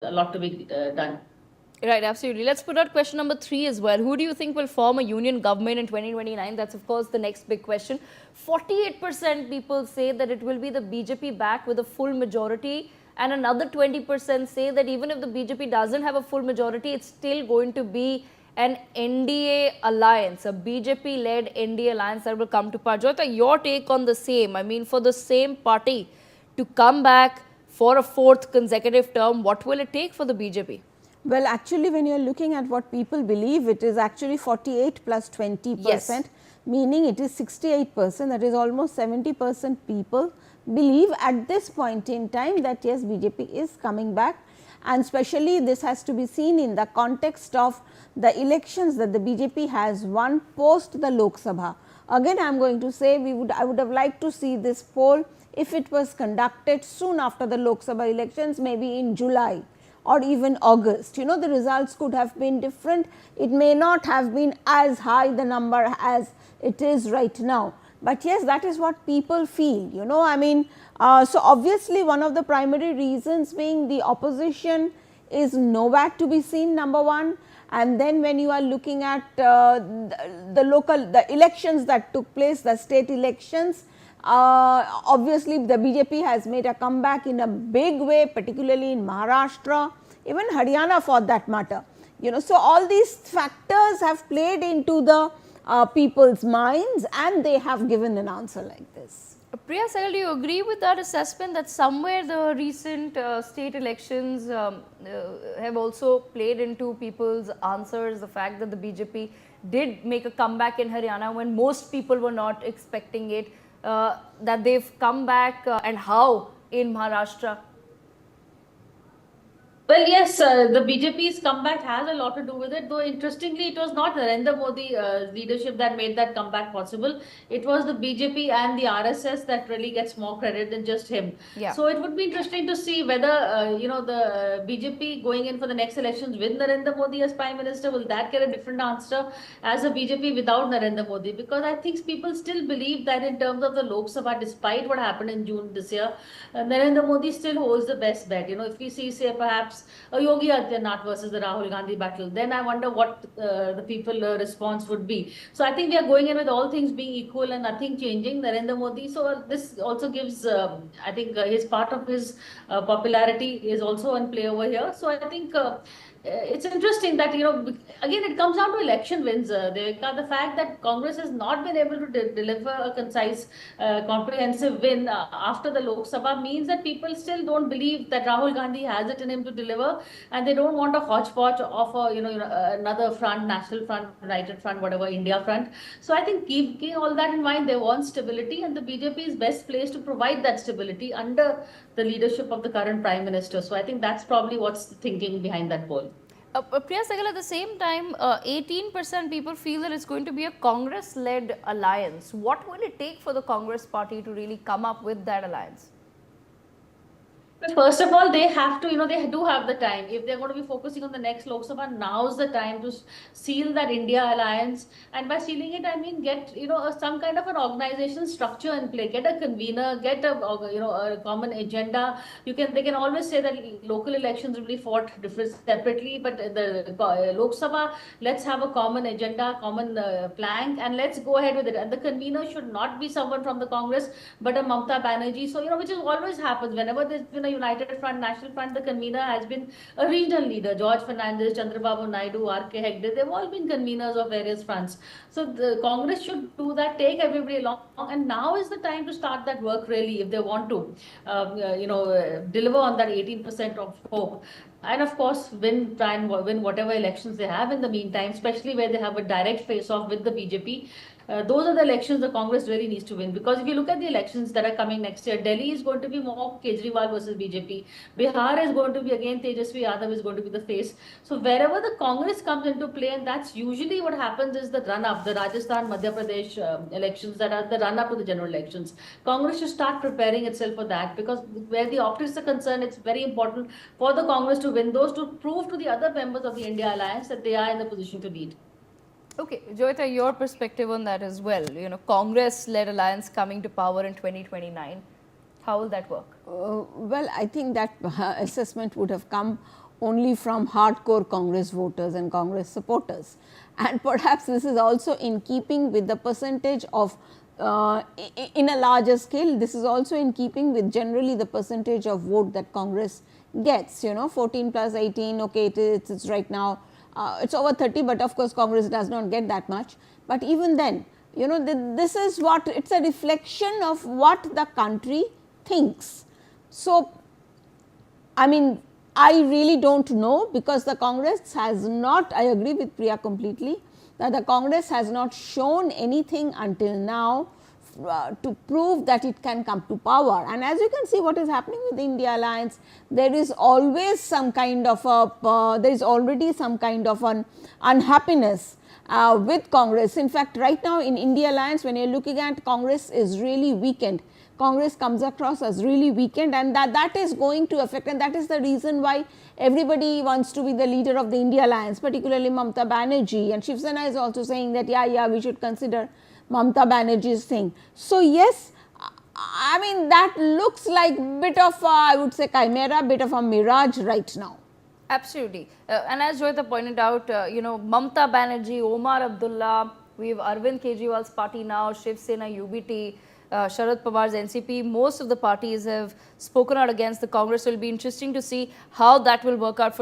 a lot to be done. Right, absolutely. Let's put out question number 3 as well. Who do you think will form a union government in 2029? That's, of course, the next big question. 48% people say that it will be the BJP back with a full majority, and another 20% say that even if the BJP doesn't have a full majority, it's still going to be an NDA alliance, a BJP led NDA alliance that will come to power. Jyota, your take on the same? I mean, for the same party to come back for a fourth consecutive term, what will it take for the BJP? Well, actually, when you are looking at what people believe, it is actually 48 plus 20%, Yes. meaning it is 68%, that is almost 70% people believe at this point in time that yes, BJP is coming back, and especially this has to be seen in the context of the elections that the BJP has won post the Lok Sabha. Again, I am going to say I would have liked to see this poll if it was conducted soon after the Lok Sabha elections, maybe in July or even August. You know, the results could have been different. It may not have been as high the number as it is right now. But yes, that is what people feel, you know. I mean, so obviously one of the primary reasons being the opposition is nowhere to be seen, number one. And then when you are looking at the elections that took place, the state elections, obviously the BJP has made a comeback in a big way, particularly in Maharashtra, even Haryana for that matter. You know, so all these factors have played into the people's minds, and they have given an answer like this. Priya Sahgal, do you agree with that assessment that somewhere the recent state elections have also played into people's answers? The fact that the BJP did make a comeback in Haryana when most people were not expecting it, that they've come back, and how in Maharashtra? Well, yes, the BJP's comeback has a lot to do with it. Though interestingly, it was not Narendra Modi leadership that made that comeback possible. It was the BJP and the RSS that really gets more credit than just him. Yeah. So it would be interesting to see whether the BJP going in for the next elections with Narendra Modi as Prime Minister, will that get a different answer as a BJP without Narendra Modi? Because I think people still believe that in terms of the Lok Sabha, despite what happened in June this year, Narendra Modi still holds the best bet. You know, if we see, say, perhaps a Yogi Adityanath versus the Rahul Gandhi battle, then I wonder what the people response would be. So I think we are going in with all things being equal and nothing changing. Narendra Modi. So this also gives, I think, his part of his popularity is also on play over here. So I think. It's interesting that, again, it comes down to election wins. The fact that Congress has not been able to deliver a concise, comprehensive win after the Lok Sabha means that people still don't believe that Rahul Gandhi has it in him to deliver, and they don't want a hodgepodge of another front, National Front, United Front, whatever, India Front. So I think keeping all that in mind, they want stability, and the BJP is best placed to provide that stability under the leadership of the current Prime Minister. So I think that's probably what's the thinking behind that poll. Priya Sahgal, at the same time, 18% people feel that it's going to be a Congress-led alliance. What will it take for the Congress party to really come up with that alliance? But first of all, they have to, they do have the time. If they're going to be focusing on the next Lok Sabha, now's the time to seal that India alliance. And by sealing it, I mean get, some kind of an organization structure in play. Get a convener, get a common agenda. They can always say that local elections will be fought separately, but the Lok Sabha, let's have a common agenda, common plank, and let's go ahead with it. And the convener should not be someone from the Congress, but a Mamata Banerjee. So, which is always happens whenever there's been a United Front, National Front, the convener has been a regional leader. George Fernandez, Chandrababu Naidu, R.K. Hegde, they've all been conveners of various fronts. So the Congress should do that, take everybody along, and now is the time to start that work really if they want to, deliver on that 18% of hope. And of course, try and win whatever elections they have in the meantime, especially where they have a direct face-off with the BJP. Those are the elections the Congress really needs to win, because if you look at the elections that are coming next year, Delhi is going to be more Kejriwal versus BJP. Bihar is going to be again Tejasvi Yadav is going to be the face. So wherever the Congress comes into play, and that's usually what happens is the run-up, the Rajasthan, Madhya Pradesh elections that are the run-up to the general elections. Congress should start preparing itself for that, because where the optics are concerned, it's very important for the Congress to win those, to prove to the other members of the India Alliance that they are in the position to lead. Okay, Joyita, your perspective on that as well. Congress-led alliance coming to power in 2029. How will that work? Well, I think that assessment would have come only from hardcore Congress voters and Congress supporters. And perhaps this is also in keeping with the percentage of in a larger scale, this is also in keeping with generally the percentage of vote that Congress gets, 14 plus 18, okay, it's right now, it's over 30, but of course Congress does not get that much. But even then, this is what, it's a reflection of what the country thinks. So, I mean, I really don't know, because the Congress has not, I agree with Priya completely, that the Congress has not shown anything until now to prove that it can come to power. And as you can see what is happening with the India Alliance, there is always some kind of a, there is already some kind of an unhappiness with Congress. In fact, right now in India Alliance, when you are looking at, Congress is really weakened. Congress comes across as really weakened, and that is going to affect, and that is the reason why everybody wants to be the leader of the India Alliance, particularly Mamata Banerjee, and Shiv Sena is also saying that yeah, we should consider Mamata Banerjee's thing. So yes, I mean, that looks like bit of a, I would say, chimera, bit of a mirage right now. Absolutely. And as Joyita pointed out, Mamata Banerjee, Omar Abdullah, we have Arvind Kejriwal's party now, Shiv Sena, UBT, Sharad Pawar's NCP, most of the parties have spoken out against the Congress. It will be interesting to see how that will work out for